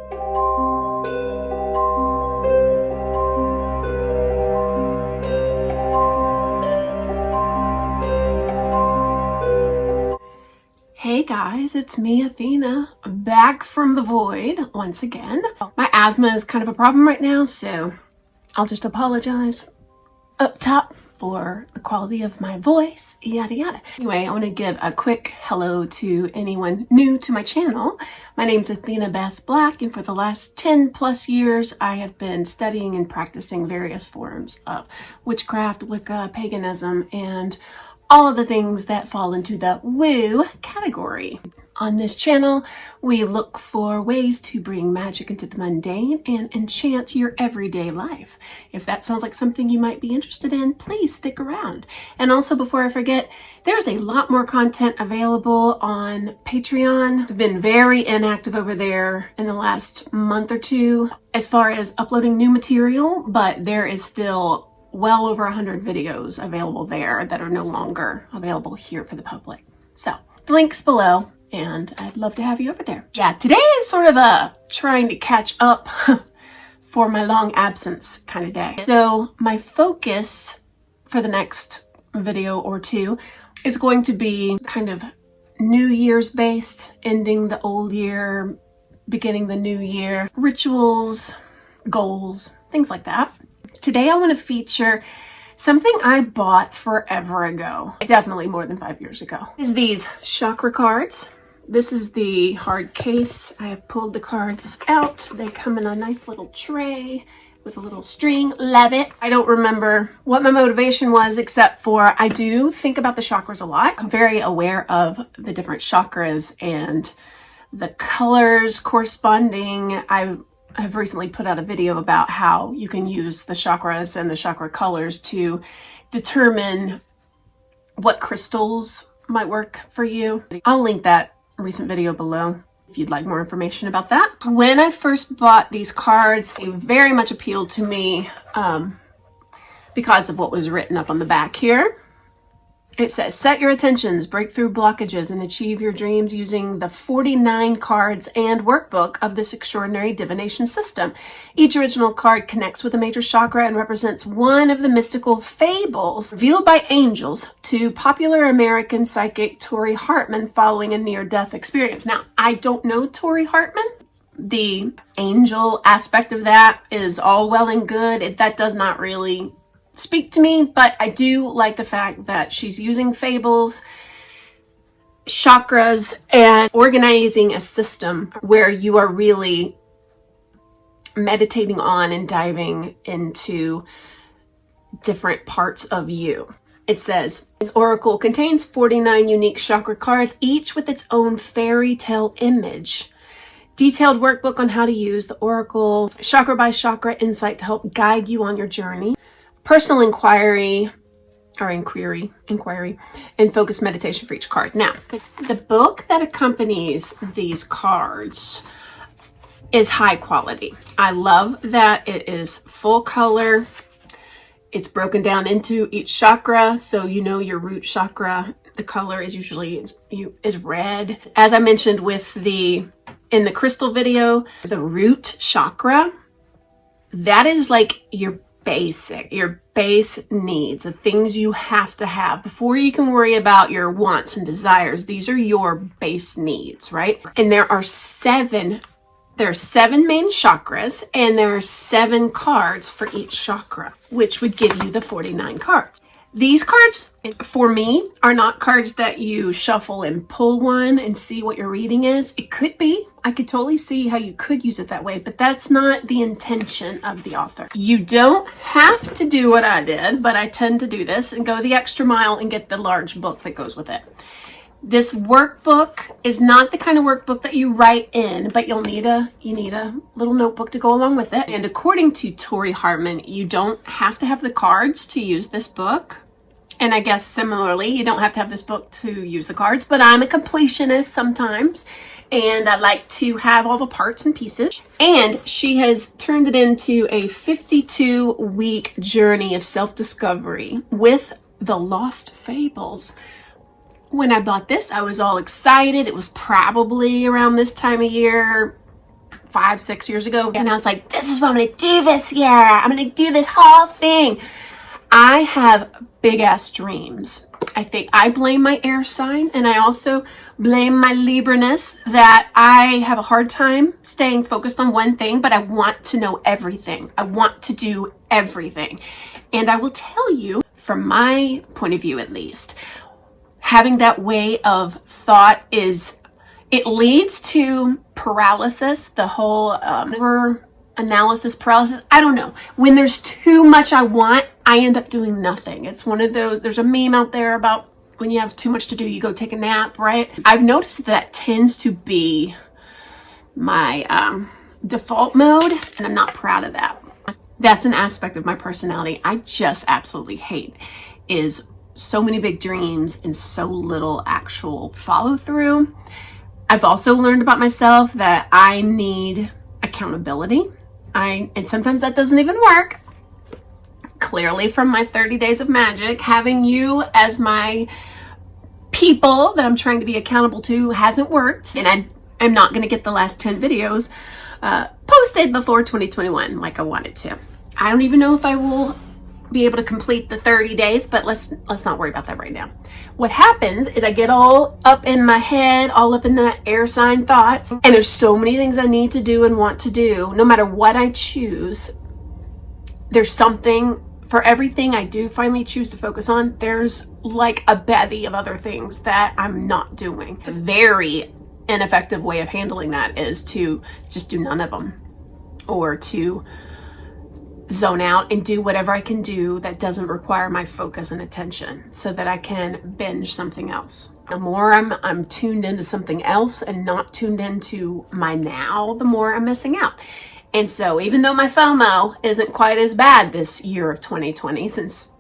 Hey guys, it's me, Athena, back from the void once again. My asthma is kind of a problem right now, so I'll just apologize up top for the quality of my voice, yada yada. Anyway, I want to give a quick hello to anyone new to my channel. My name's Athena Beth Black, and for the last 10 plus years, I have been studying and practicing various forms of witchcraft, Wicca, paganism, and all of the things that fall into the woo category. On this channel, we look for ways to bring magic into the mundane and enchant your everyday life. If that sounds like something you might be interested in, please stick around. And also, before I forget, there's a lot more content available on Patreon. I've been very inactive over there in the last month or two as far as uploading new material, but there is still well over 100 videos available there that are no longer available here for the public. So the link's below, and I'd love to have you over there. Yeah, today is sort of a trying to catch up for my long absence kind of day. So my focus for the next video or two is going to be kind of New Year's based, ending the old year, beginning the new year, rituals, goals, things like that. Today I want to feature something I bought forever ago, definitely more than 5 years ago. Is these chakra cards. This is the hard case. I have pulled the cards out. They come in a nice little tray with a little string. Love it. I don't remember what my motivation was, except for I do think about the chakras a lot. I'm very aware of the different chakras and the colors corresponding. I've recently put out a video about how you can use the chakras and the chakra colors to determine what crystals might work for you. I'll link that recent video below if you'd like more information about that. When I first bought these cards, they very much appealed to me because of what was written up on the back here. It says, set your attentions, break through blockages, and achieve your dreams using the 49 cards and workbook of this extraordinary divination system. Each original card connects with a major chakra and represents one of the mystical fables revealed by angels to popular American psychic Tori Hartman following a near-death experience. Now, I don't know Tori Hartman. The angel aspect of that is all well and good. That does not really speak to me, but I do like the fact that she's using fables, chakras, and organizing a system where you are really meditating on and diving into different parts of you. It says, this oracle contains 49 unique chakra cards, each with its own fairy tale image. Detailed workbook on how to use the oracle, chakra by chakra insight to help guide you on your journey. Personal inquiry, and focused meditation for each card. Now, the book that accompanies these cards is high quality. I love that it is full color. It's broken down into each chakra, so you know your root chakra. The color is usually is red. As I mentioned in the crystal video, the root chakra, that is like your base needs, the things you have to have before you can worry about your wants and desires. These are your base needs, right? And there are seven main chakras, and there are 7 cards for each chakra, which would give you the 49 cards. These cards, for me, are not cards that you shuffle and pull one and see what your reading is. It could be. I could totally see how you could use it that way, but that's not the intention of the author. You don't have to do what I did, but I tend to do this and go the extra mile and get the large book that goes with it. This workbook is not the kind of workbook that you write in, but you need a little notebook to go along with it. And according to Tori Hartman, you don't have to have the cards to use this book. And I guess similarly, you don't have to have this book to use the cards, but I'm a completionist sometimes, and I like to have all the parts and pieces. And she has turned it into a 52-week journey of self-discovery with the Lost Fables. When I bought this, I was all excited. It was probably around this time of year, 5-6 years ago. And I was like, this is what I'm going to do this year. I'm going to do this whole thing. I have big ass dreams. I think I blame my air sign, and I also blame my Libra-ness that I have a hard time staying focused on one thing, but I want to know everything. I want to do everything. And I will tell you, from my point of view at least, having that way of thought it leads to paralysis, the whole analysis paralysis. I don't know. When there's too much I want, I end up doing nothing. It's one of those, there's a meme out there about when you have too much to do, you go take a nap, right? I've noticed that tends to be my default mode, and I'm not proud of that. That's an aspect of my personality I just absolutely hate, is so many big dreams and so little actual follow through. I've also learned about myself that I need accountability. And sometimes that doesn't even work. Clearly from my 30 days of Magick, having you as my people that I'm trying to be accountable to hasn't worked. And I'm not going to get the last 10 videos posted before 2021 like I wanted to. I don't even know if I will be able to complete the 30 days, but let's not worry about that right now. What happens is I get all up in my head, all up in that air sign thoughts, and there's so many things I need to do and want to do. No matter what I choose, there's something for everything I do finally choose to focus on. There's like a bevy of other things that I'm not doing. It's a very ineffective way of handling that is to just do none of them, or to zone out and do whatever I can do that doesn't require my focus and attention, so that I can binge something else. The more I'm tuned into something else and not tuned into my now, the more I'm missing out. And so even though my FOMO isn't quite as bad this year of 2020, since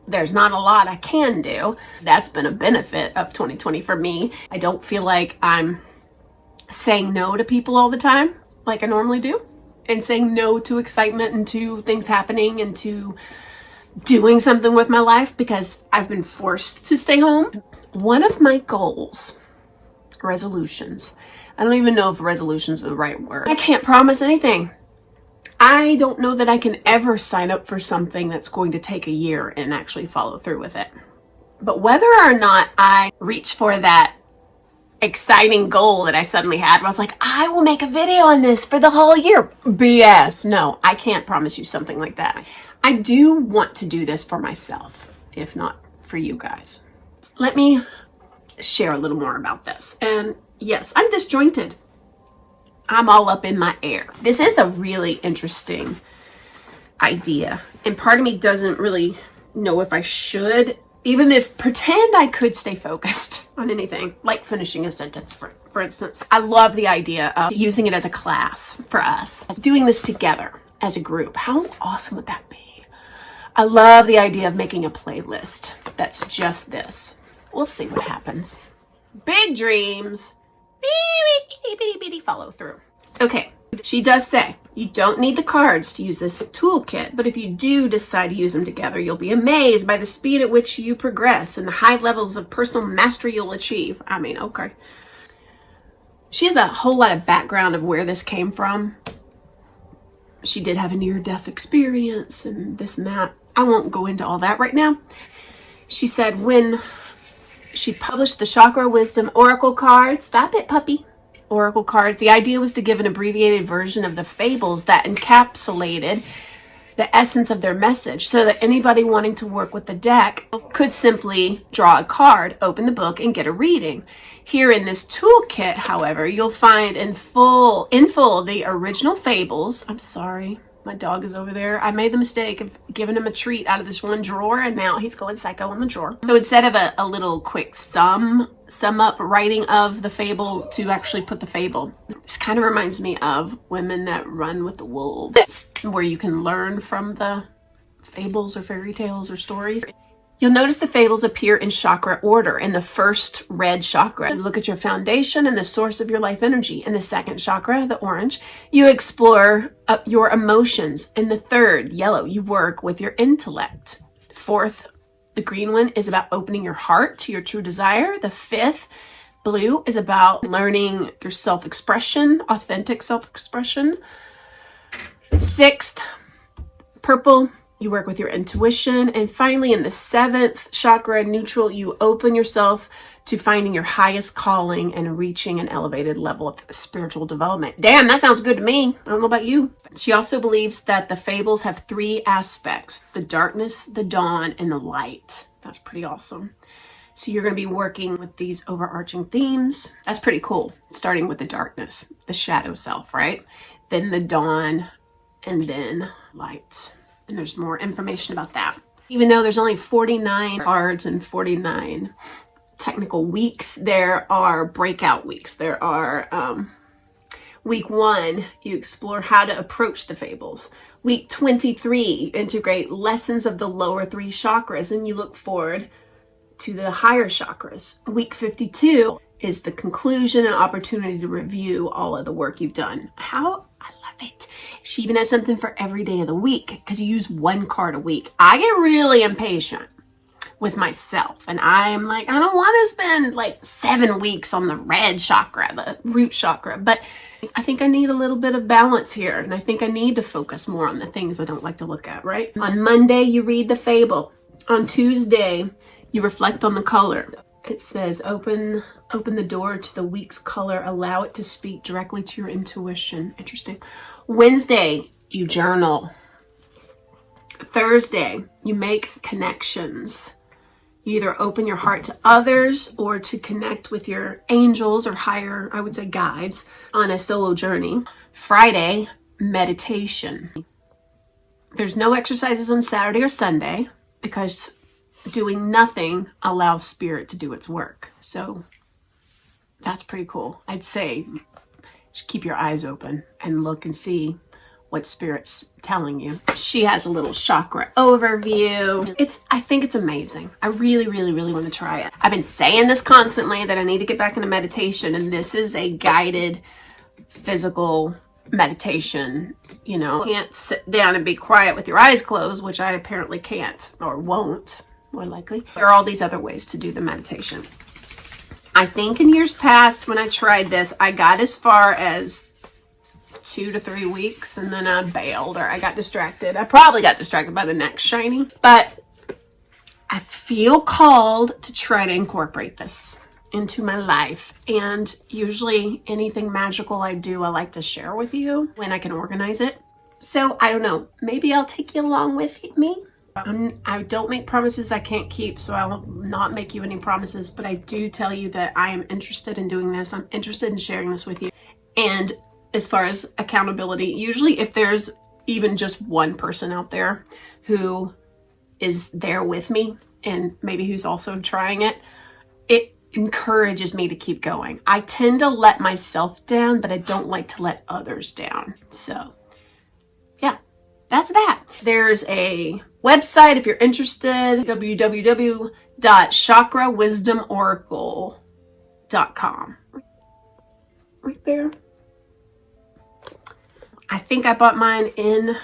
there's not a lot I can do, that's been a benefit of 2020 for me. I don't feel like I'm saying no to people all the time like I normally do, and saying no to excitement and to things happening and to doing something with my life because I've been forced to stay home. One of my goals, resolutions, I don't even know if resolutions are the right word. I can't promise anything. I don't know that I can ever sign up for something that's going to take a year and actually follow through with it. But whether or not I reach for that exciting goal that I suddenly had, where I was like, I will make a video on this for the whole year. BS. No, I can't promise you something like that. I do want to do this for myself, if not for you guys. Let me share a little more about this. And yes, I'm disjointed. I'm all up in my air. This is a really interesting idea. And part of me doesn't really know if I should, even if pretend I could stay focused on anything, like finishing a sentence, for instance. I love the idea of using it as a class for us, doing this together as a group. How awesome would that be? I love the idea of making a playlist that's just this. We'll see what happens. Big dreams, bitty bitty follow through. Okay, she does say you don't need the cards to use this toolkit, but if you do decide to use them together, you'll be amazed by the speed at which you progress and the high levels of personal mastery you'll achieve. I mean, okay. She has a whole lot of background of where this came from. She did have a near-death experience and this and that. I won't go into all that right now. She said when she published the Chakra Wisdom Oracle cards, stop it, puppy. Oracle cards, the idea was to give an abbreviated version of the fables that encapsulated the essence of their message, so that anybody wanting to work with the deck could simply draw a card, open the book, and get a reading. Here in this toolkit, however, you'll find in full the original fables. I'm sorry, my dog is over there. I made the mistake of giving him a treat out of this one drawer, and now he's going psycho in the drawer. So instead of a little quick sum up writing of the fable, to actually put the fable. This kind of reminds me of Women That Run with the Wolves, where you can learn from the fables or fairy tales or stories. You'll notice the fables appear in chakra order. In the first, red chakra, you look at your foundation and the source of your life energy. In the second chakra, the orange, you explore your emotions. In the third, yellow, you work with your intellect. Fourth, the green one, is about opening your heart to your true desire. The fifth, Blue is about learning your self-expression, authentic self-expression. 6th, purple, you work with your intuition. And finally, in the 7th chakra, neutral, you open yourself to finding your highest calling and reaching an elevated level of spiritual development. Damn, that sounds good to me. I don't know about you. She also believes that the fables have 3 aspects: the darkness, the dawn, and the light. That's pretty awesome. So you're going to be working with these overarching themes. That's pretty cool. Starting with the darkness, the shadow self, right? Then the dawn, and then light. And there's more information about that. Even though there's only 49 cards and 49 technical weeks, there are breakout weeks. There are week 1, you explore how to approach the fables. Week 23, you integrate lessons of the lower 3 chakras and you look forward to the higher chakras. Week 52 is the conclusion and opportunity to review all of the work you've done. How I love it. She even has something for every day of the week because you use 1 card a week. I get really impatient with myself and I'm like, I don't want to spend like 7 weeks on the red chakra, the root chakra, but I think I need a little bit of balance here, and I think I need to focus more on the things I don't like to look at, right? On Monday, you read the fable. On Tuesday, you reflect on the color. It says, open the door to the week's color. Allow it to speak directly to your intuition. Interesting. Wednesday, you journal. Thursday, you make connections. You either open your heart to others or to connect with your angels or higher, I would say, guides on a solo journey. Friday, meditation. There's no exercises on Saturday or Sunday because doing nothing allows spirit to do its work. So that's pretty cool. I'd say just keep your eyes open and look and see what spirit's telling you. She has a little chakra overview. I think it's amazing. I really, really, really want to try it. I've been saying this constantly that I need to get back into meditation, and this is a guided physical meditation. You know, you can't sit down and be quiet with your eyes closed, which I apparently can't or won't, more likely. There are all these other ways to do the meditation. I think in years past when I tried this, I got as far as 2 to 3 weeks and then I bailed or I got distracted. I probably got distracted by the next shiny, but I feel called to try to incorporate this into my life. And usually anything magical I do, I like to share with you when I can organize it. So I don't know, maybe I'll take you along with me. I don't make promises I can't keep, so I'll not make you any promises, but I do tell you that I am interested in doing this. I'm interested in sharing this with you. And as far as accountability, usually if there's even just one person out there who is there with me and maybe who's also trying it, it encourages me to keep going. I tend to let myself down, but I don't like to let others down. So yeah, that's that. There's a website if you're interested, www.chakrawisdomoracle.com. Right there. I think I bought mine in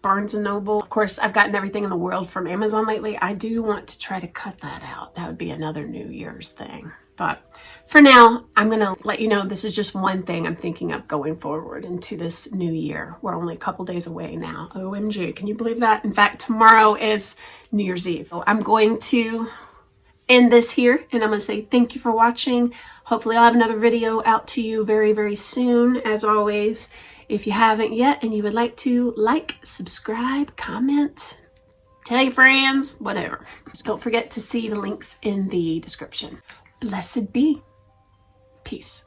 Barnes & Noble. Of course, I've gotten everything in the world from Amazon lately. I do want to try to cut that out. That would be another New Year's thing. But for now, I'm going to let you know this is just one thing I'm thinking of going forward into this new year. We're only a couple days away now. OMG, can you believe that? In fact, tomorrow is New Year's Eve. So I'm going to end this here and I'm going to say thank you for watching. Hopefully I'll have another video out to you very, very soon. As always, if you haven't yet and you would like to like, subscribe, comment, tell your friends, whatever. Just don't forget to see the links in the description. Blessed be. Peace.